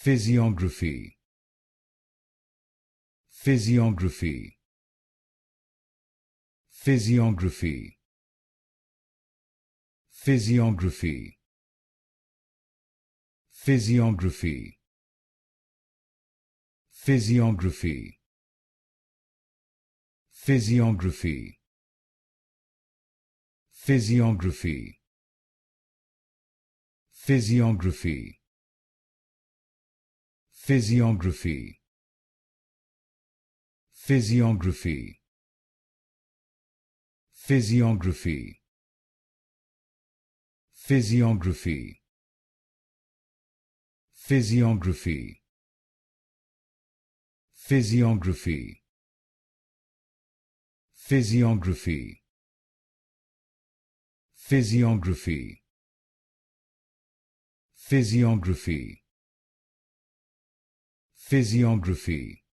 Physiography. Physiography. Physiography. Physiography. Physiography. Physiography. Physiography. Physiography. Physiography. Physiography. Physiography. Physiography. Physiography. Physiography. Physiography. Physiography. Physiography. Physiography. Physiography.